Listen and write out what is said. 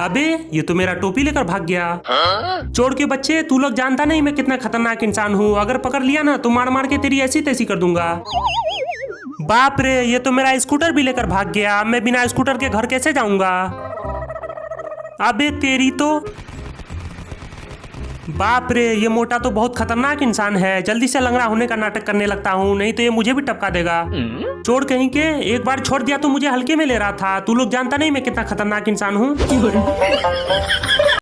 अबे ये तो मेरा टोपी लेकर भाग गया। चोर के बच्चे, तू लोग जानता नहीं मैं कितना खतरनाक इंसान हूँ। अगर पकड़ लिया ना तो मार मार के तेरी ऐसी तैसी कर दूंगा। बाप रे, ये तो मेरा स्कूटर भी लेकर भाग गया। मैं बिना स्कूटर के घर कैसे जाऊंगा? अबे तेरी तो, बाप रे, ये मोटा तो बहुत खतरनाक इंसान है। जल्दी से लंगड़ा होने का नाटक करने लगता हूँ, नहीं तो ये मुझे भी टपका देगा। चोर कहीं के, एक बार छोड़ दिया तो मुझे हल्के में ले रहा था। तू लोग जानता नहीं मैं कितना खतरनाक इंसान हूँ।